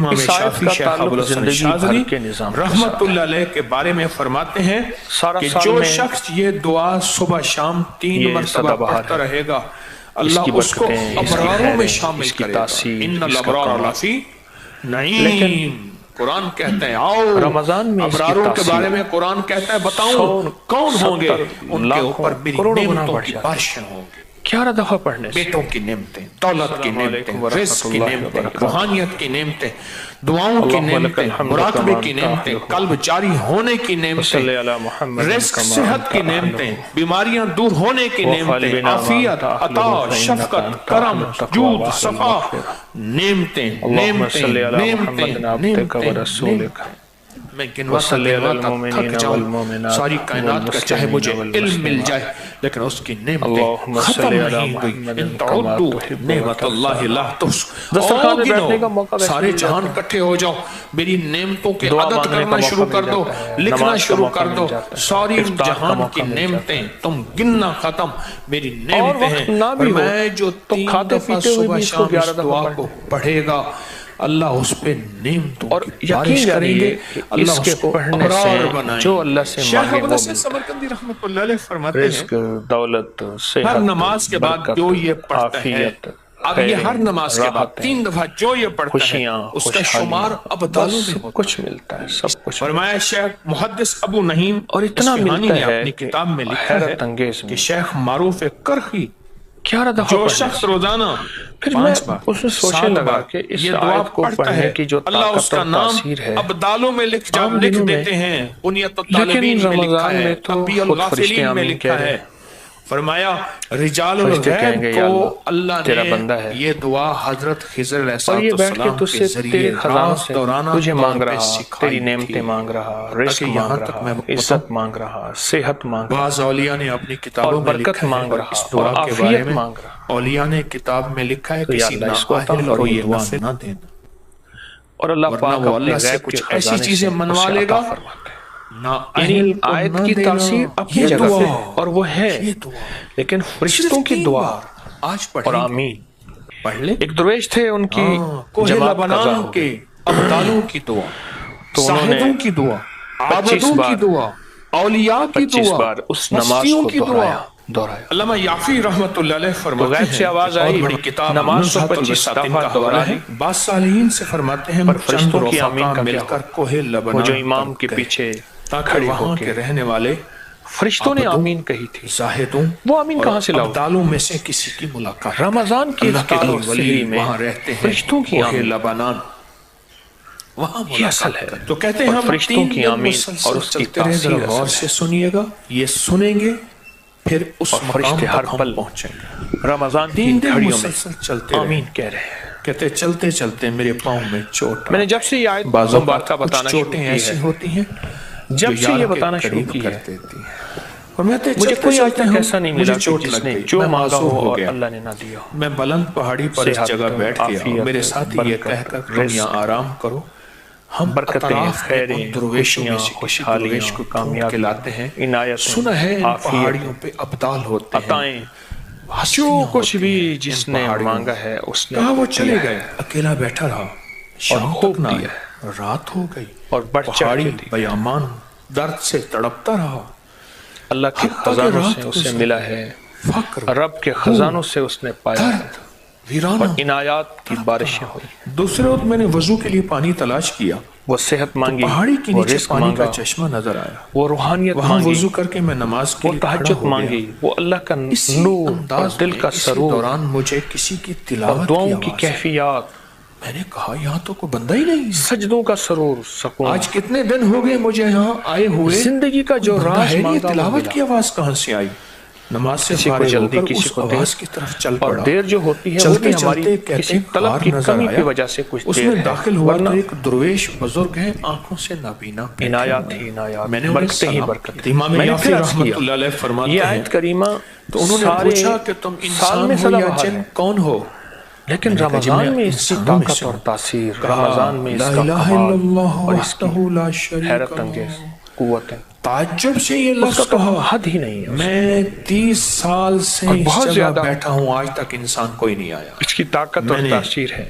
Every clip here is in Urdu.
امام شافعی شیخ ابوالحسن شاذلی رحمت اللہ علیہ کے بارے میں فرماتے ہیں کہ جو شخص یہ دعا صبح شام 3 مرتبہ پڑھتا رہے گا اللہ اس کو ابراروں میں شامل کرے گا۔ ان الابرار لفی نعیم، قرآن کہتے ہیں آؤ رمضان میں ابراروں کے بارے میں قرآن کہتا ہے بتاؤں کون ہوں گے، ان کے اوپر میری نعمتوں کی بارشیں ہوں گی۔ 11 دفعہ پڑھنے سے بیٹوں کی نعمتیں، دولت کی نعمتیں، رزق کی نعمتیں، روحانیت کی نعمتیں، دعاؤں کی نعمتیں، مراقبے کی نعمتیں، قلب جاری ہونے کی نعمتیں، رزق صحت کی نعمتیں، بیماریاں دور ہونے کی نعمتیں، عافیت، عطا، شفقت، کرم، جود، صفا، نعمتیں نعمتیں نعمتیں۔ میں گنواتا گنواتا تھک جاؤں، ساری کائنات کا چاہے مجھے علم مل جائے لیکن اس کی نعمتیں ختم نہیں ہوئی۔ ان تعدوا نعمت اللہ لا تحصوها، سارے جہان کٹھے ہو جاؤ، میری نعمتوں کے عدد کرنا شروع کر دو، لکھنا شروع کر دو، ساری جہان کی نعمتیں تم گننا ختم، میری نعمتیں ہیں۔ اور میں جو 3 دفعہ صبح شام اس دعا کو پڑھے گا اللہ اس پہ نعمتوں کی بارش کریں گے، اللہ اس کو ابرار بنائیں۔ جو اللہ سے شیخ ابوالحسن سمرقندی رحمت اللہ علیہ فرماتے ہیں رزق، دولت، صحت، ہر نماز کے بعد جو یہ پڑھتا ہے، اب یہ ہر نماز کے بعد 3 دفعہ جو یہ پڑھتا ہے اس کا شمار ابدالوں میں سب کچھ ملتا ہے، سب کچھ۔ فرمایا شیخ محدث ابو نعیم اور اتنا اصفہانی ملتا نے ہے اپنی کہ کتاب میں لکھا ہے حیرت انگیز کہ شیخ معروف کرخی 11 دفعہ جو شخص روزانہ پھر میں 5 بار اس میں سوچنے لگا کہ اس یہ دعا آیت کو پڑھتا پڑھنے ہے کی جو اللہ اس طاقت کا اور نام تاثیر ہے ابدالوں میں لکھ عام دنوں میں، دیتے ہیں، بنیت لیکن الطالبین میں لکھا رمضان ہے، میں تو انبیاء خود فرشتے الغافلین میں آمین لکھا کہہ رہے ہے۔ فرمایا رجال فرشتے کہیں گے الغیب یا کو اللہ اللہ تیرا بندہ نے ہے، یہ دعا حضرت خضر علیہ اور یہ بیٹھ کے السلام تجھ کے سے ذریعے تیرے خزانوں رات سے دورانہ تجھے طور مانگ پہ رہا، سکھائی تیری نعمتیں تھی، مانگ رہا، رزق تاکہ مانگ یہاں تک میں رہا، عزت مانگ رہا، صحت مانگ رہا، بعض اولیاء نے اپنی اور کتابوں میں برکت لکھا ہے مانگ اور رہا، اس اور دعا کے بارے عافیت میں مانگ رہا۔ اولیاء نے کتاب میں لکھا ہے تو یا کسی اللہ اس کو عطا نااہل فرما، کو یہ دعا نہ دینا، اور اللہ ورنہ پاک وہ اپنے اللہ سے غیب کچھ کے ایسی خزانے چیزیں سے منوا اسے لے عطا گا فرماتے ہیں۔ نااہل یعنی کو آیت نہ کی دینا، تاثیر اپنی یہ جگہ دعا، پہ اور وہ ہے، یہ دعا لیکن فرشتوں کی صرف 3 دعا بار آج اور پڑھیں گے، آمین۔ پڑھ لیں۔ ایک درویش تھے، ان کی کوہ جماعت قضا لبنان ہو کے گئی ابدالوں کی دعا، تو انہوں نے زاہدوں کی دعا، 25 عابدوں کی بار دعا، اولیاء کی 25 دعا، بار اس نماز ہستیوں کو کی دعا۔ دہرایا۔ علامہ یافی رحمت اللہ علیہ تو فرماتے غیب سے ہیں، آواز بہت آئی، بڑی کتاب نماز کو نزہۃ 25 البساطین دفعہ کا حوالہ دہرا ہے، لی، بعض صالحین سے فرماتے ہیں پر چند فرشتوں کی آمین رفقا کا مل کیا کر ہوا؟ کوہ وہ لبنان جو امام تک کے گئے پیچھے تاکہ کھڑے ہو وہاں کے کے رہنے والے فرشتوں نے عابدوں، آمین کہی تھی، زاہدوں وہ آمین اور کہاں سے لاؤ؟ ابدالوں میں سے کسی کی ملاقات رمضان کی اللہ کے افطار دو اور ولی سحری میں وہاں رہتے ہیں، فرشتوں کی کوہ آمین لبنان، وہاں یہ اصل ہے۔ تو کہتے ہیں اور ہم فرشتوں 3 کی دن آمین مسلسل اور اس کی چلتے رہے، ذرا تاثیر غور اصل سے ہے، سنیے گا، یہ سنیں گے پھر اس اور مقام فرشتے ہر تک ہم پل پہنچیں گے۔ رمضان کی 3 دن گھڑیوں میں مسلسل چلتے رہے، آمین کہہ رہے ہیں۔ کہتے چلتے چلتے میرے پاؤں میں چوٹ میں نے جب سے یہ آیت بعض اوقات مبارکہ کچھ بتانا شروع چوٹیں کی ایسی ہے، ہوتی ہیں جب سے یہ بتانا شروع کی کر ہے، دیتی ہیں، اور میں مجھے کوئی آج تک ایسا نہیں ملا کہ چوٹ جس لگ نے گئی، جو میں مانگا معذور ہو ہو اور گیا، اللہ نے نہ دیا ہو۔ میں بلند پہاڑی پر اس صحت، جگہ بیٹھ گیا، عافیت، میرے ساتھ یہ برکت، کہہ کر تم رزق، یہاں آرام کرو، ہم برکتیں، اطراف کے خیریں، ان درویشوں میں خوشیاں، سے کسی خوشحالیاں، درویش کو ڈھونڈ کے کامیابی، لاتے ہیں، عنایتیں، سنا ہے ان عافیت، پہاڑیوں پہ ابدال ہوتے ہیں، عطائیں، جو ہستیاں کچھ ہوتی بھی ہیں جس ان نے پہاڑیوں مانگا میں۔ ہے اس نے کہا وہ دیا چلے ہے، گئے، اکیلا بیٹھا رہا، شام خوب تک نہ دیا آیا، رات ہو گئی، اور بڑھ چڑھ پہاڑی کے دی۔ بیامان درد سے تڑپتا رہا، اللہ کے حتیٰ کہ خزانوں رات سے کو اسے سر ملا ہے، فقر، رب کے خزانوں سے اس نے پایا ہے، درد، ویرانہ، اور عنایات کی بارشیں ہوئی۔ دوسرے وقت میں نے وضو کے لیے پانی تلاش کیا، وہ صحت مانگی، پہاڑی کے وہ نیچے رزق پانی مانگا، کا چشمہ نظر آیا، وہ روحانیت وہاں مانگی، وضو کر کے میں نماز کے وہ لیے کھڑا تہجد ہو مانگی، گیا۔ وہ اللہ کا اسی نور اور انداز دل میں کا اسی سرور دوران مجھے کسی کی اور تلاوت دعاؤں کی کی آواز، کیفیات، میں نے کہا یہاں تو کوئی بندہ ہی نہیں، سجدوں کا سرور، سکون، آج کتنے دن ہو گئے مجھے یہاں آئے ہوئے، زندگی کا جو بندہ راز ہے نہیں، مانگا وہ تلاوت ملا۔ کی آواز کہاں سے آئی؟ نماز سے کسی کو فارغ ہو جلدی، کر کسی اس کو دیر، آواز کی طرف چل اور پڑا، دیر جو ہوتی ہے وہ چلتے بھی ہماری چلتے کہتے کسی طلب غار کی نظر کمی کی آیا، وجہ سے کچھ اس دیر میں ہے، داخل ہوا ورنہ تو ایک درویش بزرگ ہے، آنکھوں سے نابینا بیٹھے عنایات ہوئے۔ ہی عنایات، میں نے انہیں برکتیں ہی سلام برکتیں۔ کی۔ امام میں نے یافی پھر عرض رحمت کیا، اللہ علیہ فرماتے یہ ہیں آیت کریمہ تو انہوں نے سارے پوچھا کہ تم سال انسان میں ہو سدا یا بہار جن ہے، کون ہو؟ لیکن میں نے کہا جی رمضان میں اس کی انسانوں میں طاقت سے اور ہوں۔ تاثیر، کہا رمضان میں اس لا کا الہ الا کمال اللہ اور اس کی وحدہ لا شریک حیرت لہ، انگیز قوتیں، تعجب سے یہ اس لفظ کا تو کہا، حد ہی نہیں ہے، میں 30 سال سے اور اس بہت جگہ زیادہ بیٹھا ہوں، آج تک انسان کوئی نہیں آیا۔ اس کی طاقت اور میں نے تاثیر ہے۔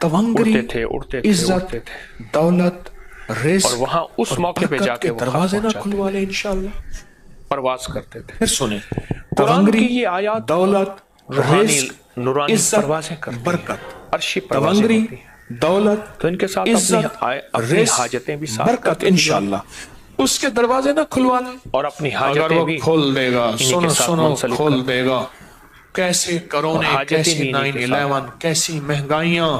تونگری، اڑتے تھے عزت، دولت، رزق اور وہاں اس موقع پہ جا کے وہ دروازے نہ کھلوا لے انشاءاللہ، پرواز کرتے تھے۔ پھر سنیں، قرآن کی تونگری، یہ آیات دولت، روحانی رزق، نورانی عزت، پروازیں کرتی ہیں، برکت، عرشی پروازیں تونگری، ہوتی ہیں، دولت، تو ان کے ساتھ عزت، اپنی رزق، حاجتیں بھی ساتھ برکت کرتے انشاءاللہ اس کے دروازے نہ کھلوا لیں، اور اپنی اگر حاجتیں وہ بھی کھول دے گا، انہی سنو کے ساتھ سنو منسلک کھول کرتے دے گا، کیسے اور کرونے، حاجتیں کیسی بھی انہی کے 9/11، کیسی مہنگائیاں،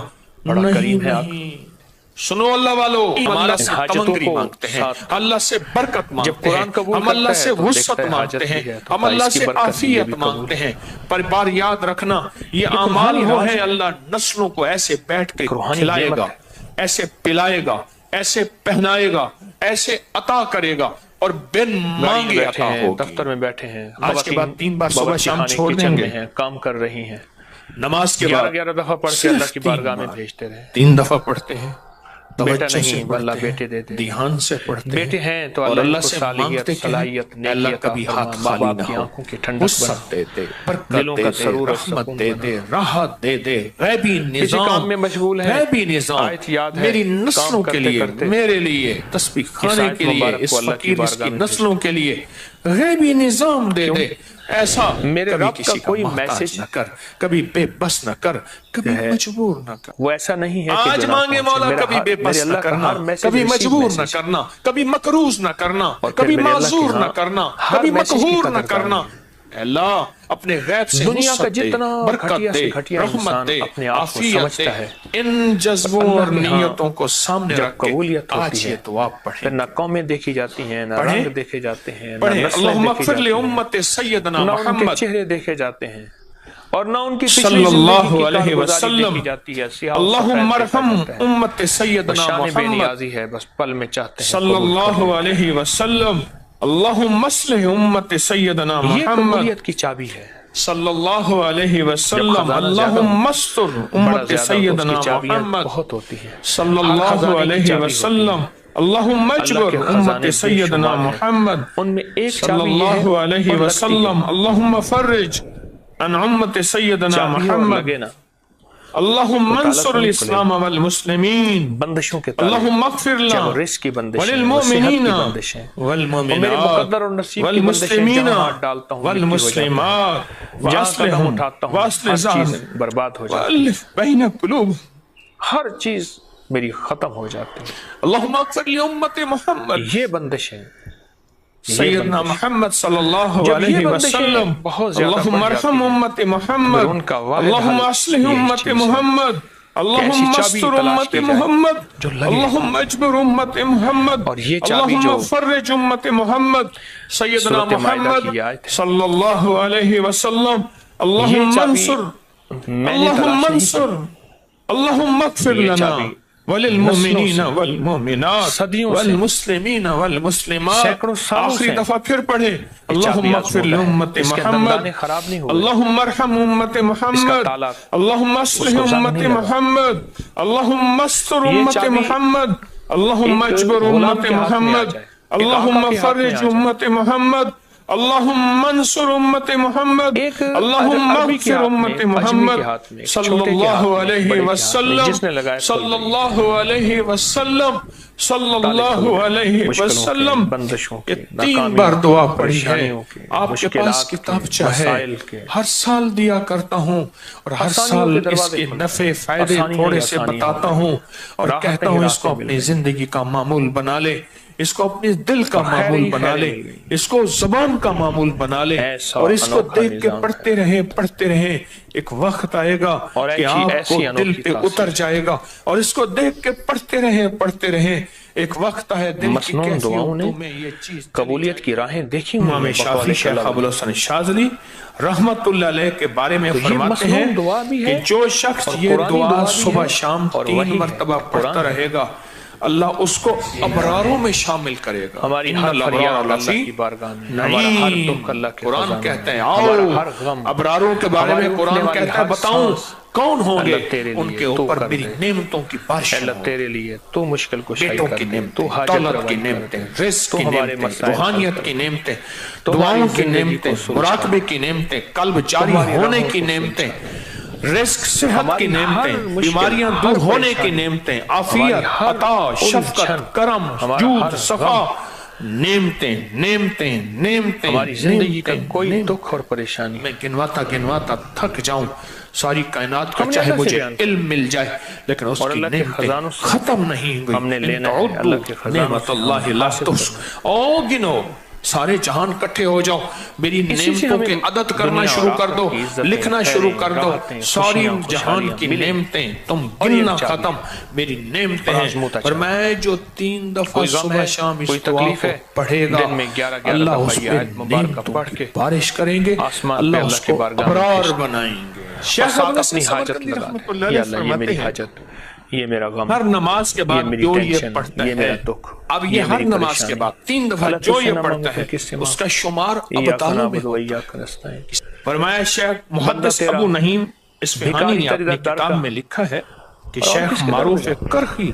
بڑا نہیں کریم ہے آپ نہیں سنو اللہ والو، اللہ سے تمنگری مانگتے ہیں، اللہ سے برکت مانگتے ہیں، ہم اللہ سے وسعت مانگتے ہیں، ہم اللہ سے عافیت مانگتے ہیں۔ پر بار یاد رکھنا یہ اعمال وہ ہیں اللہ نسلوں کو ایسے بیٹھ کے کھلائے گا، ایسے پلائے گا، ایسے پہنائے گا، ایسے عطا کرے گا اور بن مانگے عطا ہوگی۔ دفتر میں بیٹھے ہیں، آج کے بعد 3 بار صبح شام چھوڑ دیں گے، کام کر رہی ہیں، نماز کے بعد 11 دفعہ پڑھ کے اللہ کی بارگاہ میں بھیجتے رہے۔ 3 دفعہ پڑھتے ہیں، بیٹا توجہ سے نہیں پڑھتے اللہ ہیں، بیٹے دیتے، دھیان سے پڑھتے ہیں، بیٹے ہیں تو اور اللہ کو سے صالحیت، مانگتے صلاحیت، کہ اللہ کبھی ہاتھ خالی نہ ہو، آنکھوں کی ٹھنڈک وسعت دے دے، دلوں برکت کا دے دے، سرور اور رحمت سکون دے دے، راحت دے دے، غیبی کسی کام نظام میں مشغول ہے، غیبی نظام آیت یاد ہے، میری نسلوں کام کے کرتے لیے، کرتے میرے لیے، تسبیح خانے آیت کے لیے، مبارک اس کو اللہ کی فقیر اس کی بارگاہ میں نسلوں کے لیے غیبی نظام دے دے۔ ایسا میرے کبھی رب کا کسی کا کوئی محتاج میسج نہ کر، کبھی بے بس نہ کر، کبھی مجبور نہ کر۔ وہ ایسا نہیں ہے کہ آج جو نہ مانگے پہنچے۔ مولا، میرا کبھی بے میرے بس نہ اللہ کا کرنا، ہر میسج کبھی ریسیو مجبور نہ میسج۔ کرنا، کبھی مکروز نہ کرنا، اور پھر کبھی میرے اللہ کے معذور نہ ہاں کرنا، ہر کبھی میسج کی مقہور نہ قدر کرنا۔ اے اللہ اپنے غیب سے دنیا کا وسعت دے، جتنا برکت گھٹیا دے، سے گھٹیا رحمت انسان دے، اپنے آپ کو عافیت دے۔ سمجھتا ہے، ان جذبوں اور اللہ کے ہاں نیتوں کو سامنے جب رکھ کے قبولیت آج ہوتی یہ ہے دعا پھر پڑھیں، نہ قومیں دیکھی جاتی ہیں، نہ پڑھیں، رنگ دیکھے جاتے ہیں، نہ پڑھیں۔ نسلیں اللہم دیکھی اغفر جاتی ہیں، لامت سیدنا نہ ان کے محمد چہرے دیکھے جاتے ہیں اور نہ ان کی صلی پچھلی اللہ زندگی کی علیہ کارگزاری وسلم۔ دیکھی جاتی ہے، سیاہ و اللہم سفید دیکھا ارحم جاتا ہے۔ امت بس سیدنا شان بے محمد نیازی ہے، بس پل میں چاہتے ہیں صلی قبول اللہ کر لیں۔ علیہ وسلم۔ اللہم اصلح امت سیدنا یہ محمد قبولیت کی چابی ہے۔ صلی اللہ علیہ وسلم۔ خزانہ زیادہ اللہم استر بڑا امت زیادہ سیدنا اس کی چابیاں محمد بہت ہوتی ہیں، صلی ہر اللہ خزانے کی علیہ چابی وسلم۔ ہوتی ہے۔ اللہم اللہ اجبر کے امت خزانے بے سیدنا شمار ہیں، محمد ان میں ایک صلی چابی یہ ہے اللہ علیہ اور لگتی وسلم۔ ہے، اللہم فرج عن امت سیدنا چابی ہے اور محمد۔ لگے نا، اللہم تو تعالیٰ انصر سے نہیں الاسلام والمسلمین۔ بندشوں کے تعلق، اللہم اغفر چاہے لنا وہ رزق کی بندش ہے، وہ وللمؤمنین صحت کی بندش ہے، وہ میرے والمؤمنات مقدر اور نصیب کی بندش ہے، والمسلمین جہاں ہاتھ ڈالتا ہوں مٹی ہو جاتا والمسلمات ہے، جہاں قدم واصلحم اٹھاتا ہوں واصل ہر ذات چیز برباد ہو جاتی والف بین قلوب۔ ہے، ہر چیز میری ختم ہو جاتی ہے۔ اللہم اغفر لامت محمد یہ بندش ہے، سیدنا محمد صلی اللہ جب یہ علیہ بندشیں وسلم۔ بہت زیادہ اللہم بڑھ ارحم جاتی ہیں، امت پھر محمد۔ ان کا واحد اللہم حل اصلح یہی امت چیز ہے محمد۔ کہ ایسی اللہم چابی استر تلاش امت کی جائے محمد۔ جو لگے، اللہم اجبر امت محمد۔ اور یہ چابی اللہم جو فرج امت محمد سیدنا سورۃ مائدہ محمد کی آیت ہے، صلی اللہ علیہ وسلم۔ یہ اللہم چابی انصر، میں نے اللہم تلاش نہیں انصر، اللہم اغفر یہ لنا چابی وللمؤمنین نسلوں سے، والمؤمنات صدیوں سے، والمسلمین والمسلمات۔ سینکڑوں سالوں آخری سے دفعہ پھر پڑھے، اللہم اغفر لامت اس کے محمد۔ دندانے خراب نہیں ہوئے، اللہم ارحم امت اس کا محمد۔ تالا اللہم اس اصلح کو زنگ امت نہیں لگا۔ محمد۔ اللہم استر یہ امت چابی محمد۔ اللہم ایک اجبر غلام امت کے ہاتھ میں آ محمد۔ جائے، ایک آقا اللہم کے ہاتھ میں آ فرج جائے، امت محمد۔ اللہم انصر امت محمد۔ ایک اللہم عربی کے اغفر ہاتھ میں، امت اجمی محمد کے ہاتھ میں، ایک صلی چھوٹے کے اللہ ہاتھ میں، علیہ بڑے کے ہاتھ میں، وسلم۔ جس نے لگایا صلی اللہ علیہ وسلم۔ صلی اللہ علیہ وسلم۔ بندشوں کے، یہ 3 بار دعا پڑھی ہے۔ پریشانیوں کے، آپ کے پاس کتابچہ ہے، مسائل کے، ہر سال دیا کرتا ہوں اور ہر آسانیوں سال کے اس دروازے کے کھولتے نفع فائدے آسانیاں تھوڑے ہی سے آسانیاں بتاتا ہوتی ہوں اور راحتیں کہتا ہی ہوں اس راحتیں کو مل اپنی گئی۔ زندگی کا معمول بنا لے، اس کو اپنی دل کا اور خیر معمول ہی بنا خیر لے، مل گئی۔ اس کو زبان کا معمول بنا لے ایسا اور اس کو انوکھا دیکھ کے نظام پڑھتے رہیں۔ ایک وقت آئے گا اور کہ آپ کو ایسی دل انوکھی پہ تاثیر اتر جائے گا اور اس کو دیکھ کے پڑھتے رہیں۔ ایک وقت ہے دل کی مسنون دعاؤں نے کیفیتوں میں یہ چیز قبولیت کی راہیں دیکھی ہوئی امام ہیں، شافعی شیخ ابو الحسن شاذلی رحمت اللہ علیہ کے بارے میں فرماتے ہیں مسنون دعا بھی کہ ہے جو شخص اور یہ قرآنی دعا دعا بھی صبح ہے شام اور 3 وحی ہے، مرتبہ پڑھتا قرآن ہے۔ رہے گا، اللہ اس کو ابراروں میں شامل کرے گا۔ ہماری ان ہر الابرار فریاد اللہ لفی کی بارگاہ میں، ہمارا ہر نعیم۔ دکھ اللہ کے قرآن خزانے کہتے ہیں میں، آؤ ہمارا ہر غم، ابراروں کے بارے میں ہماری قرآن اٹھنے والی کہتا ہے ہر بتاؤں سانس کون ہوں گے اللہ تیرے ان لیے کے تو اوپر کر میری دے۔ نعمتوں کی بارش اللہ تیرے لیے تو مشکل کشائی بیٹوں کر کی دے، نعمتیں، تو حاجت دولت روائی کی کر نعمتیں، دے، رزق تو کی ہمارے نعمتیں، مسائل حل روحانیت کر کی دے، نعمتیں، تو دعاؤں ہماری کی زندگی نعمتیں، کو سلجھا مراقبے کی نعمتیں، قلب جاری ہماری ہونے راہوں کی کو نعمتیں، رزق صحت کی ہماری نعمتیں، ہر مشکل، بیماریاں ہر دور ہونے کی پریشانی، نعمتیں، ہماری عافیت، ہر عطا، شفقت، الجھن، کرم، ہمارا جود، ہر صفا، نعمتیں نعمتیں نعمتیں ہماری زندگی کا نعمتیں، کوئی نعمتیں۔ دکھ اور پریشانی میں گنواتا تھک جاؤں ساری کائنات کا، ہم نے چاہے اللہ سے مجھے بیان علم مل جائے لیکن اس اور کی اللہ کے نعمتیں خزانوں سے ختم نہیں ہوئی۔ ہم نے ان لینا ہے، تعدوا اللہ کے خزانوں نعمت سے اللہ لا حاصل تحصوا۔ او گنو سارے جہان کٹھے ہو جاؤ، میری نعمتوں کے عدد کرنا شروع کر دو، لکھنا شروع کر دو، ساری جہان کی نعمتیں تم گننا ختم، میری نعمتیں ہیں۔ فرمایا جو 3 دفعہ صبح شام اس دعا کو پڑھے گا، اللہ اس پہ نعمتوں کی بارش کریں گے، اللہ اس کو ابرار بنائیں گے۔ شیخ اپنی حاجت لگا دے، یا اللہ یہ میری حاجت، یہ میرا غم، ہر نماز کے بعد جو یہ پڑھتا ہے، اب یہ ہر نماز کے بعد 3 دفعہ جو یہ پڑھتا ہے اس کا شمار ابدالوں میں ہوتا ہے۔ فرمایا شیخ محدث ابو نعیم اصفہانی نے اپنی کتاب میں لکھا ہے کہ شیخ معروف کرخی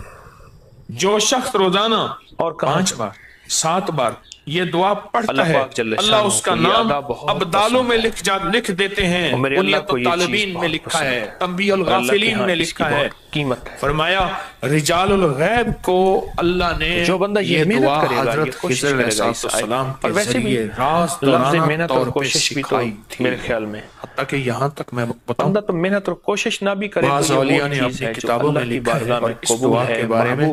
جو شخص روزانہ اور 5 بار 7 بار یہ دعا پڑھتا ہے، اللہ اس کا نام ابدالوں میں لکھ دیتے ہیں۔ بنیت الطالبین میں لکھا ہے، تنبیہ الغافلین میں لکھا ہے۔ فرمایا رجال الغیب کو اللہ نے جو بندہ یہ دعا حضرت خضر علیہ السلام کے ذریعے راز دورانہ طور پہ سکھائی تھی، میرے خیال میں حتیٰ کہ یہاں تک میں بتاؤں بندہ تو محنت اور کوشش نہ بھی کرے، بعض اولیاء نے اپنی کتابوں میں لکھا ہے، اور اس دعا کے بارے میں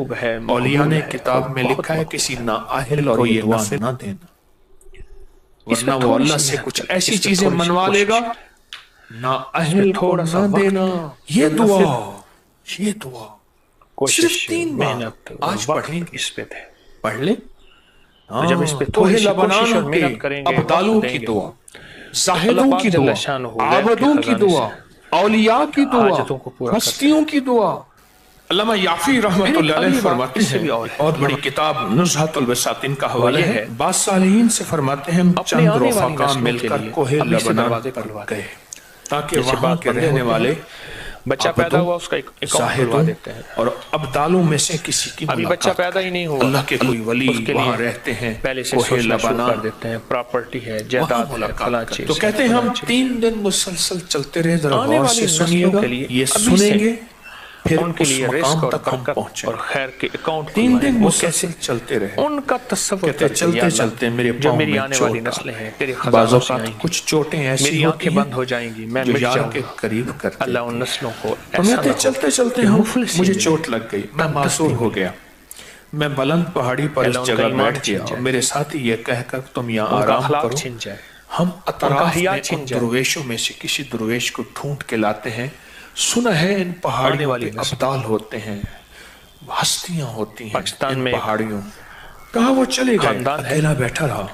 اولیاء نے کتاب میں لکھا ہے کسی نااہل کو یہ دعا نہ دینا، ورنہ وہ اللہ سے کچھ ایسی چیزیں منوا لے گا، نااہل کو نہ دینا۔ یہ دعا صرف 3 بار آج پڑھیں گے، اس پہ تھے پڑھ لیں۔ جب اس پہ توہ لبنان کے ابدالوں کی دعا، زاہدوں کی دعا، عابدوں کی دعا، اولیاء کی دعا، ہستیوں کی دعا۔ علامہ یافی رحمت اللہ علیہ فرماتے ہیں، بہت بڑی کتاب نزہۃ البساطین کا حوالہ ہے، بعض صالحین سے فرماتے ہیں چند رفقا مل کر کوہ لبنان پر گئے تاکہ وہاں کے رہنے والے بچہ پیدا ہوا اس کا اکاؤنٹ کھلوا دیتے ہیں، اور ابدالوں میں سے کسی کی ابھی بچہ پیدا ہی نہیں ہوا، اللہ کے کوئی ولی وہاں رہتے ہیں، پہلے سے سوچنا شروع کر دیتے ہیں، پراپرٹی ہے، جائیداد ہے، فلاں چیز۔ تو کہتے ہیں ہم 3 دن مسلسل چلتے رہے، ذرا غور سے سنیے گا، یہ سنیں گے پھر ان کے لیے رزق اور برکت اور خیر کے اکاؤنٹ 3 دن مسلسل چلتے رہے۔ ان کا تصور کہتے چلتے چلتے میرے جو پاؤں میری میں آنے والی چوٹ نسلیں ہیں تیرے بعض خزانوں سے اوقات آئیں گی، کچھ چوٹیں ایسی میری ہوتی آنکھیں ہیں بند ہو جائیں گی، میں جو مٹ یار جاؤں کے گا، قریب کرتے اللہ ان نسلوں کو ایسا فرماتے نہ ہو چلتے چلتے ہم مجھے چوٹ لگ گئی، میں معذور ہو گیا، میں بلند پہاڑی پر اس جگہ بیٹھ گیا، اور میرے ساتھی یہ کہہ کر تم یہاں آرام کرو، ہم اطراف میں ان درویشوں میں سے کسی درویش کو ڈھونڈ کے لاتے ہیں، سنا ہے ان پہاڑیوں کے ابدال ہوتے ہیں، ہستیاں ہوتی ہیں پاکستان میں پہاڑیوں۔ کہا وہ چلے گئے، اکیلا بیٹھا رہا،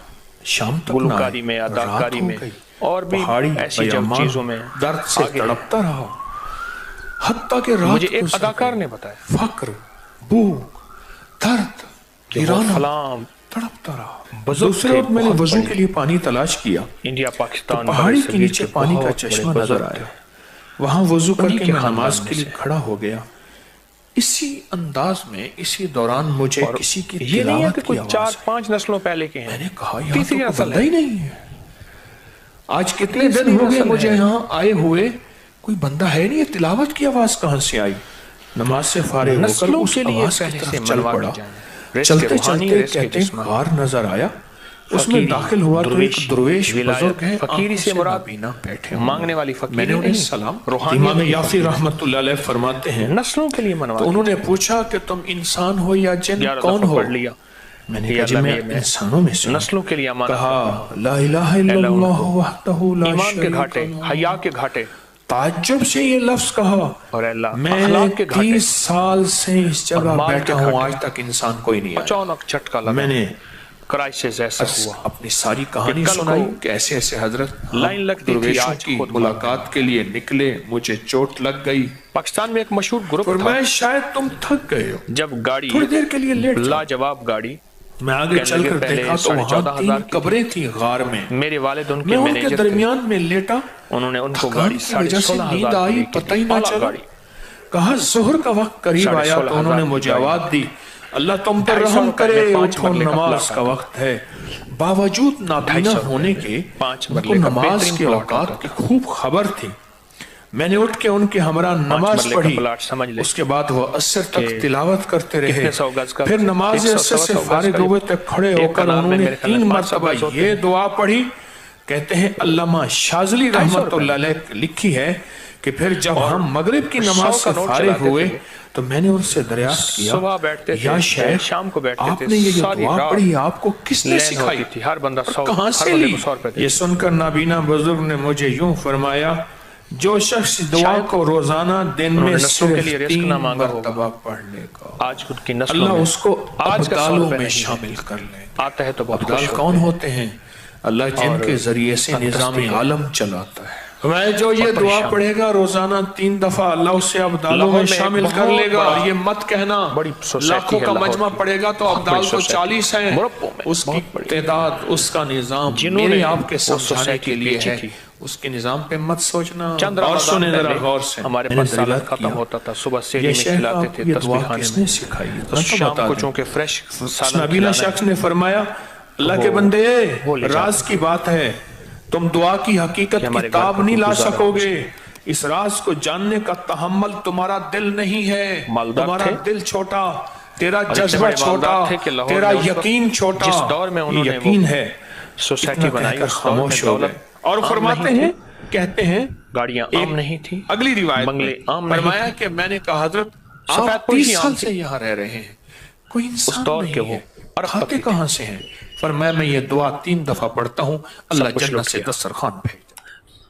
شام تک نہ گلوکاری میں، اداکاری میں اور بھی ایسی جب چیزوں میں درد سے تڑپتا رہا، حتیٰ کہ رات مجھے ایک اداکار نے بتایا فقر، بھوک، درد، فلام تڑپتا رہا۔ دوسرے وقت میں نے وضو کے لیے پانی تلاش کیا، انڈیا پاکستان پہاڑی کے نیچے پانی کا چشمہ نظر آیا، وہاں وضو کر کے میں نماز کے لیے کھڑا ہو گیا۔ اسی انداز میں اسی دوران مجھے کسی کی تلاوت کی آواز، 4-5 نسلوں پہلے کے ہیں، میں نے کہا یہاں تو کوئی بندہ ہی نہیں ہے، آج کتنے دن ہو گئے مجھے یہاں آئے ہوئے، کوئی بندہ ہے نہیں، تلاوت کی آواز کہاں سے آئی؟ نماز سے فارغ ہو کر اس آواز کی طرف چل پڑا، چلتے چلتے کہتے ہیں غار نظر آیا، اس میں داخل ہوا تو ایک درویش بزرگ ہیں، فقیری سے مراد بیٹھے مانگنے والی فقیری، میں نے انہیں سلام، امام یافی رحمت اللہ علیہ فرماتے ہیں نسلوں کے لیے منوا، تو انہوں نے پوچھا کہ تم انسان ہو یا جن، کون ہو؟ میں نے کہا جی میں انسانوں میں سے، نسلوں کے لیے امانت، کہا لا الہ الا اللہ وحدہ لا ایمان کے گھاٹے، شریک لہ، حیا کے گھاٹے، تعجب سے یہ لفظ کہا، اور اللہ میں 30 سال سے اس جگہ بیٹھا ہوں، آج تک انسان کوئی نہیں آیا۔ اچانک جھٹکا لگا، میں نے کرائسس ایسا ہوا، اپنی ساری کہانی سنائی کہ ایسے ایسے حضرت لائن لگتی تھی، درویشوں آج کی خود ملاقات کے لیے نکلے، مجھے چوٹ لگ گئی، پاکستان میں ایک مشہور گروپ اور تھا، میں شاید تم تھک گئے ہو، جب گاڑی تھوڑی دیر کے لیے لیٹ جاؤ۔ لاجواب گاڑی، میں آگے چل کر دیکھا تو وہاں 3 قبریں تھیں غار میں، میرے والد ان میں کے ان کے مینیجر تھے، درمیان میں لیٹا، انہوں نے ان کو تھکان گاڑی کی وجہ سے نیند 16,000 آئی، پتہ ہی نہ چلا، کہا ظہر کا وقت قریب آیا تو انہوں نے مجھے آواز دی، اللہ تم پر رحم کرے، اٹھو نماز کا وقت ہے۔ باوجود نابینا ہونے کے ان کو نماز کے اوقات کی خوب خبر تھی، میں نے اٹھ کے ان کے ہمراہ نماز پڑھی، اس کے بعد وہ عصر تک تلاوت کرتے رہے، پھر نماز عصر سے فارغ ہوئے تک کھڑے ہو کر انہوں نے 3 مرتبہ یہ دعا پڑھی۔ کہتے ہیں علامہ شاذلی رحمت اللہ علیہ لکھی ہے کہ پھر جب ہم مغرب کی نماز سے فارغ ہوئے تو میں نے ان سے دریافت کیا صبح بیٹھتے یا تھے شیخ شام کو بیٹھتے آپ تھے نے یہ ساری دعا رات پڑھی آپ کو کس نے لین سکھائی ہوتی تھی ہر بندہ کہاں سے ہر بندے لی کو 100 روپے یہ سن کر نابینا بزرگ نے مجھے یوں فرمایا جو شخص دعا کو روزانہ دن میں نسلوں کے لیے صرف رزق نہ 3 مانگا ہوگا مرتبہ پڑھنے کا آج خود کی نسلوں اللہ میں اس کو آج کا 100 ابدالوں روپے میں نہیں شامل کر لیں آتا ہے تو بہت ابدال خوش کون ہوتے ہیں اللہ جن کے ذریعے سے نظام عالم چلاتا ہے میں جو یہ دعا پڑھے گا روزانہ 3 دفعہ اللہ اسے ابدالوں میں شامل کر لے گا اور یہ مت کہنا لاکھوں کا مجمع پڑھے گا تو ابدال تو 40 ہیں اس کی تعداد اس کا نظام میرے آپ کے سمجھانے کے لیے ہے اس کے نظام پہ مت سوچنا اور سنیں ذرا غور سے ہمارے پاس سالن ختم ہوتا تھا صبح سیری میں کھلاتے تھے تسبیح خانے میں سکھائی تو شام کو چونکہ فریش سالن نبینا شخص نے فرمایا اللہ کے بندے راز کی بات ہے تم دعا کی حقیقت کی تاب نہیں لا سکو گے اس راز کو جاننے کا تحمل تمہارا دل نہیں ہے تمہارا دل چھوٹا تیرا جذبہ چھوٹا تیرا یقین چھوٹا جس دور میں انہوں نے یقین ہے سوسائٹی بنائی خاموش ہو گئے اور فرماتے ہیں کہتے ہیں گاڑیاں عام نہیں تھی اگلی روایت بنگلے عام میں فرمایا کہ میں نے کہا حضرت آپ 30 سال سے یہاں رہ رہے ہیں کوئی انسان نہیں ہے کھاتے کہاں سے ہیں فرمایا میں یہ دعا 3 دفعہ پڑھتا ہوں اللہ جنت سے دسترخوان بھیج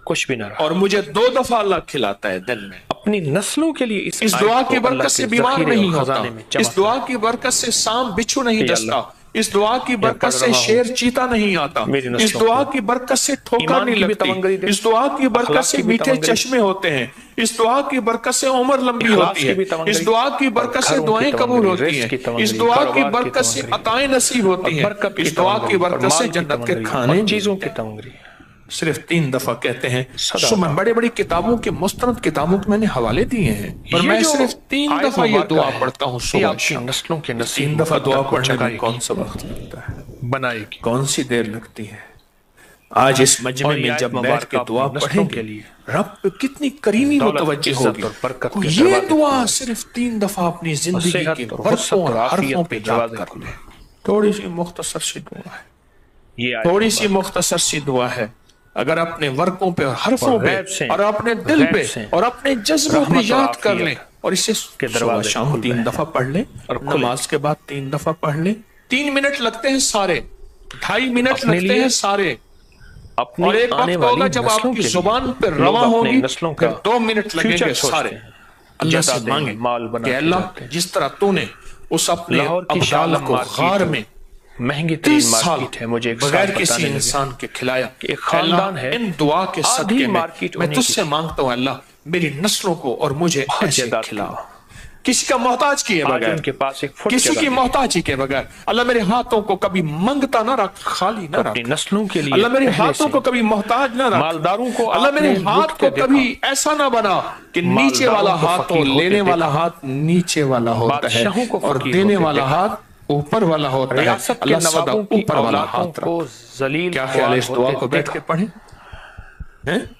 کچھ بھی نہ رہا اور مجھے 2 دفعہ اللہ کھلاتا ہے دن میں اپنی نسلوں کے لیے اس دعا کی برکت سے بیمار نہیں ہوتا اس دعا کی برکت سے سانپ بچھو نہیں ڈستا اس دعا کی برکت سے شیر چیتا نہیں آتا اس دعا کی برکت سے ٹھوکر نہیں لگتی اس دعا کی برکت سے میٹھے چشمے ہوتے ہیں اس دعا کی برکت سے عمر لمبی ہوتی ہے اس دعا کی برکت سے دعائیں قبول ہوتی ہیں اس دعا کی برکت سے عطائیں نصیب ہوتی ہیں اس دعا کی برکت سے جنت کے کھانے چیزوں کی تمنگری صرف 3 دفعہ کہتے ہیں میں بڑے بڑی کتابوں کے مستند کتابوں کے میں نے حوالے دیے ہیں پر میں صرف 3 دفعہ یہ دعا پڑھتا ہوں صبح شام نسلوں کے 3 دفعہ دعا پڑھنے میں کون سا وقت لگتا ہے بنائے گی کون سی دیر لگتی ہے آج اس مجمع میں جب بیٹھ کے دعا پڑھیں گے رب پہ کتنی کریمی متوجہ ہوگی یہ دعا صرف 3 دفعہ اپنی زندگی کے برسوں اور حرفوں پہ یاد کر لیں تھوڑی سی مختصر سی دعا ہے تھوڑی سی مختصر سی دعا ہے اگر اپنے ورقوں پہ اور حرفوں پہ اور اپنے دل پہ اور اپنے جذبوں پہ یاد کر لیں اور اسے صبح شام 3 دفعہ پڑھ لیں اور نماز کے بعد 3 دفعہ پڑھ لیں 3 منٹ لگتے ہیں سارے 2.5 منٹ لگتے ہیں سارے اور ایک وقت ہوگا جب آپ کی زبان پہ رواں ہوگی پھر 2 منٹ لگیں گے سارے اللہ سے مانگیں کہ اللہ جس طرح تو نے اس اپنے ابدال کو غار میں مہنگی ترین مارکیٹ ہے مجھے بغیر کسی انسان کے کھلایا ایک خاندان ہے ان دعا کے صدقے میں تجھ سے مانگتا ہوں اللہ میری نسلوں کو اور مجھے ایسے کھلا کسی کا محتاج کیے بغیر کسی کی محتاجی کے بغیر اللہ میرے ہاتھوں کو کبھی منگتا نہ رکھ خالی نہ رکھ نسلوں کے لیے اللہ میرے ہاتھوں کو کبھی محتاج نہ رکھ مالداروں کو اللہ میرے ہاتھ کو کبھی ایسا نہ بنا کہ نیچے والا ہاتھ ہو لینے والا ہاتھ نیچے والا ہوتا ہے اور دینے والا ہاتھ اوپر والا ہوتا ہے اللہ سدا اوپر والا ہاتھ رکھ کیا خیال ہے اس دعا کو بیٹھ کے پڑھیں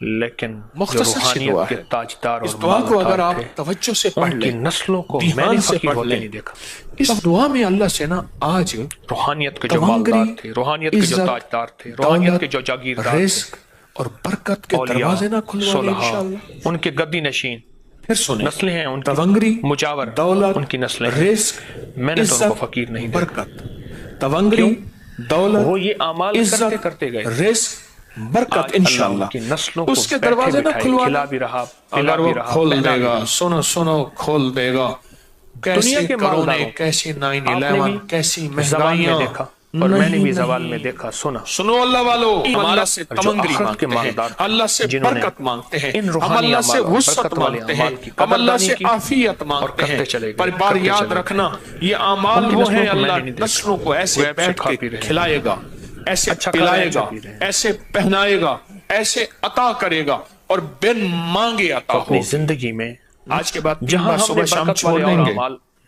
لیکن مختصر سی دعا ہے اس دعا کو اگر آپ توجہ سے پڑھ لیں نسلوں کو دھیان سے پڑھ لیں اس دعا میں اللہ سے نا آج روحانیت کے جو مالدار تھے روحانیت کے جو تاجدار تھے روحانیت کے جو جاگیردار رزق اور برکت کے دروازے نہ کھلوا دیں انشاءاللہ ان کے گدی نشین پھر سنیں نسلیں ہیں ان تونگری مجاور دولت ان کی نسلیں رزق میں نے تو ان کو فقیر نہیں برکت تونگری دولت وہ یہ اعمال کرتے گئے رزق برکت انشاءاللہ نسلوں اس کے دروازے نہ کھلوا کھلا بھی رہا اگر وہ کھول دے گا سنو کھول دے گا کیسے کرونے کیسی 9/11 کیسی مہنگائیاں دیکھا اور میں نے بھی زوال میں دیکھا سنو اللہ والو ہم اللہ سے تمنگری مانگتے ہیں اللہ سے برکت مانگتے ہیں ہم اللہ سے وسعت مانگتے ہیں ہم اللہ سے عافیت مانگتے ہیں پر بار یاد رکھنا یہ اعمال وہ ہیں اللہ نسلوں کو ایسے بیٹھ کے کھلائے گا ایسے پلائے گا ایسے پہنائے گا ایسے عطا کرے گا اور بن مانگے عطا ہو اپنی زندگی میں آج کے بعد جہاں صبح شام چھوڑ دیں گے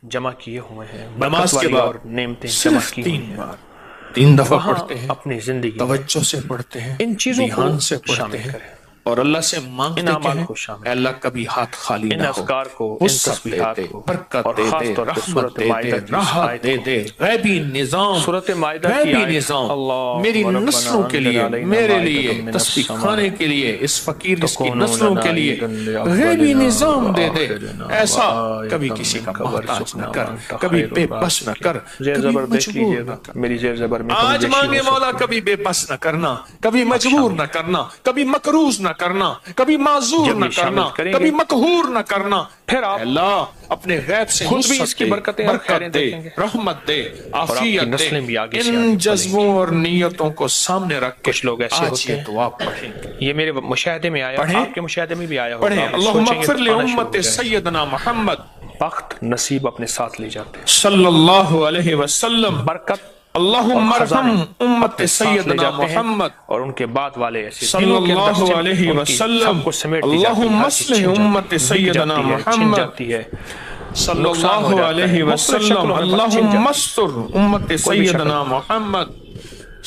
جمع کیے ہوئے ہیں نماز کے بعد نعمتیں جمع کی 3 دفعہ پڑھتے ہیں اپنی زندگی توجہ سے پڑھتے ہیں ان چیزوں دھیان سے پڑھتے ہیں اور اللہ سے مانگتے ان اعمال ہیں کو شامل اے اللہ کبھی ہاتھ خالی ان نہ ہو، اذکار کو، ان وسعت تسبیحات دے دے، کو، برکت اور دے خاص دے، طور پہ رحمت سورۃ دے مائدہ دے، کی اس راحت آیت دے کو، دے، غیبی نظام، سورۃ مائدہ کی غیبی آیت، نظام اللہم میری ربنا نسلوں کے انزل لیے، علینا میرے مائدۃ لیے، من تسبیح السماء خانے کے لیے، اس فقیر اس کی تکون نسلوں لنا کے لیے عیدا غیبی لأولنا نظام دے دے، وآخرنا ایسا وآیۃ کبھی کسی کا منک محتاج نہ وارزقنا کر، وانت کبھی خیر بے بس نہ الرازقین۔ کر، زیر کبھی زبر دیکھ مجبور لیجئے نہ گا، کر۔ میری زیر زبر میں آج کمزیشی مانگے ہو مولا سکتی ہے، کبھی بے بس نہ کرنا، کبھی مجبور نہ کرنا، کبھی مقروض نہ کرنا، کبھی معذور جب نہ یہ کرنا، شامل کریں کبھی گے مقہور نہ کرنا۔ پھر اے آپ اللہ اپنے غیب سے خود بھی اس وسعت کی دے، برکتیں اور خیریں برکت دے، دیکھیں گے، رحمت دے، اور آپ کی عافیت دے۔ نسلیں بھی آگے سے آگے ان پلیں جذبوں اور نیتوں کو سامنے رکھ کے کچھ لوگ ایسے آج ہوتے یہ ہیں، دعا پڑھیں یہ میرے مشاہدے میں آیا، پڑھیں، آپ کے مشاہدے میں بھی آیا ہوگا، پڑھیں۔ آپ اللہم سوچیں گے اغفر تو آنا شروع لامت ہو جائے۔ سیدنا محمد بخت نصیب اپنے ساتھ لے جاتے ہیں، صلی اللہ علیہ وسلم، برکت اللہم اور ارحم خزانے امت اپنے ساتھ لے سیدنا جاتے ہیں، محمد اور ان کے بعد والے ایسے صلی دلوں کے اندر اللہ سے علیہ ان کی وسلم، سب کو سمیٹ دی جاتی ہے، اللہم ہر چیز اصلح چھن جاتی امت ہے، بک سیدنا جاتی ہے، چھن محمد جاتی ہے، صلی نقصان ہو اللہ جاتا علیہ ہے، مختلف وسلم، شکلوں میں چھن اللہم جاتی ہے، مستر امت کوئی بھی شکل سیدنا محمد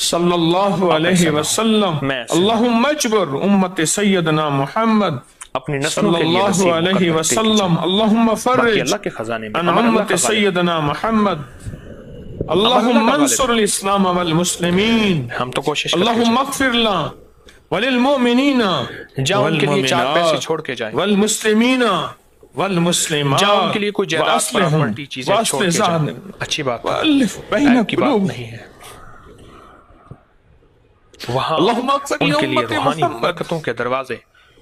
صلی اللہ علیہ وسلم، میں ایسا اللہم اجبر امت سیدنا محمد اپنی نسلوں صلی کے لیے اللہ نصیب علیہ مقرر دیتی وسلم، جائے، اللہم باقی فرج اللہ کے خزانے میں عن عمل اللہ امت کا غالب، سیدنا محمد، عمل اللہ اللہم کا غالب انصر ہے، الاسلام والمسلمین، ہم تو کوشش کرتے اللہم جائیں، اغفر لنا وللمؤمنین جہاں ان کے لیے چار پیسے چھوڑ کے جائیں، والمسلمین والمسلمات جہاں ان کے لیے کوئی جائیداد وأصلحهم پراپرٹی چیزیں چھوڑ کے جائیں، اچھی بات ہے، وألف بین عیب کی بات قلوب، نہیں ہے، وہاں اللہم اغفر ان کے لیے لأمت روحانی محمد برکتوں کے دروازے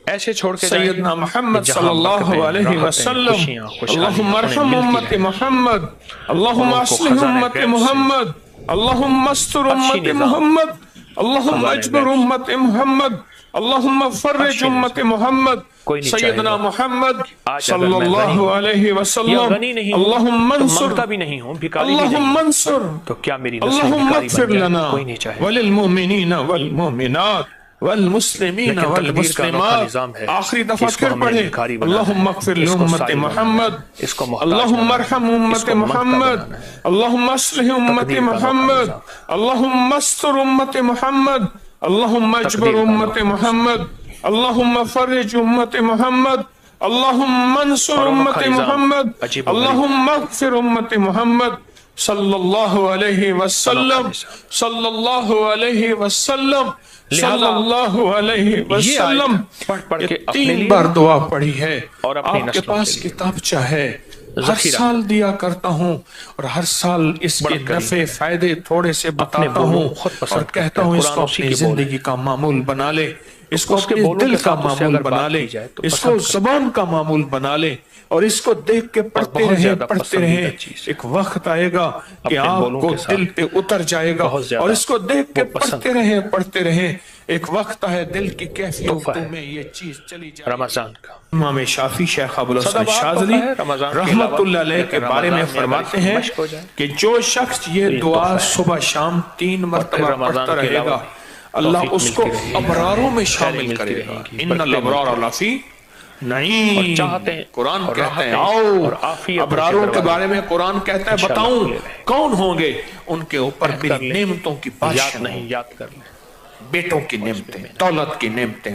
ایسے چھوڑ کے جائیں سیدنا محمد کہ صلی جہاں اللہ برکتیں، علیہ راحتیں، وسلم، خوشیاں، اللہم خوشحالیاں ارحم انہیں ملتی امت رہیں، محمد، اللہم اور ان کو اصلح خزانہ امت غیب سے محمد، اللہم استر عرشی امت نظام، محمد، اللہم خزانہ اجبر غیب سے، امت محمد، اللہم فرج عرشی امت نظام، محمد، کوئی نہیں چاہے سیدنا گا محمد آج صلی اگر میں غنی اللہ ہوں علیہ یا وسلم، غنی نہیں ہوں اللہم تو منصر، منگتا بھی نہیں ہوں، بھکاری بھی اللہم نہیں ہوں، منصر، تو کیا میری نسل اللہم بھکاری اغفر بن جائے؟ لنا کوئی نہیں چاہے، وللمؤمنین والمؤمنات والمسلمین لیکن تقدیر کا انوکھا والمسلمات، نظام ہے، آخری دفعہ اس کو پھر ہم نے پڑھیں، بھکاری بنانا اللہم ہے، اغفر اس کو لامت سائل بنانا محمد، ہے، اس کو محتاج اللہم بنانا ارحم ہے، اس امت کو منگتا محمد، بنانا ہے، اللہم اصلح امت تقدیر کا انوکھا محمد، نظام ہے، اللہم استر امت محمد، اللہم اجبر تقدیر کا امت انوکھا نظام، محمد، اللہم فرج امت محمد، اللہم منصر اور امت انوکھا نظام محمد، عجیب و غریب، اللہم اغفر امت محمد صلی اللہ علیہ انوکھا وسلم، نظام، صلی اللہ علیہ وسلم، صلی لہذا اللہ علیہ یہ وسلم۔ آیت پڑھ پڑھ یہ کے اپنے 3 لیے بار دعا پڑھی ہے، اور اپنی آپ کے نسلوں پاس کے لیے کتابچہ ہے، ہر ذخیرہ، سال دیا کرتا ہوں، اور ہر سال اس کے بڑھ کر نفع فائدے تھوڑے سے اپنے بتاتا بولوں ہوں، کو خود اور پسند کہتا کرتے ہیں، ہوں اس قرآن کو اسی اپنی کے بول زندگی کا معمول بنا لے، اس کو اس کے اپنے بولوں دل کے کا ساتھ اس سے معمول اگر بنا بات لے، کی جائے تو اس کو پسند کرتے زبان کا معمول بنا لے، اور اس کو دیکھ کے پڑھتے بہت رہیں زیادہ پڑھتے رہیں، پسندیدہ چیز ہے، ایک وقت آئے گا کہ اپنے آپ بولوں کو کے دل ساتھ پہ اتر جائے گا، بہت زیادہ اور اس کو دیکھ کے وہ پسند پڑھتے رہیں، ایک وقت ہے دل کی تحفہ کیفیتوں ہے میں یہ چیز چلی جائے۔ رمضان کا امام شافعی شیخ ابوالحسن سدا بہار شاذلی تحفہ ہے رمضان کے رحمت علاوہ، اللہ علیہ کے لیکن بارے میں رمضان اگر فرماتے اس کی ہیں مشق ہو جائے کہ جو شخص یہ یہ دعا تحفہ ہے، صبح شام 3 اور پھر مرتبہ رمضان پڑھتا کے رہے علاوہ گا، بھی اللہ توفیق اس کو ملتی رہے گی، ابراروں میں خیریں شامل ملتی کرے رہیں گا، گی، ان برکتیں الابرار ملتی رہیں لفی اور نعیم۔ چاہتیں قرآن اور کہتے ہیں راحتیں آؤ، اور عافیتوں کے ابراروں کے دروازے بارے میں قرآن کہتا ہے انشاءاللہ بتاؤں کھلے رہیں، کون ہوں گے، ان کے اوپر کہہ کر میری لیں، نعمتوں کی یاد بارشیں نہیں، یاد کر لیں، بیٹوں کی نعمتیں، دولت کی نعمتیں،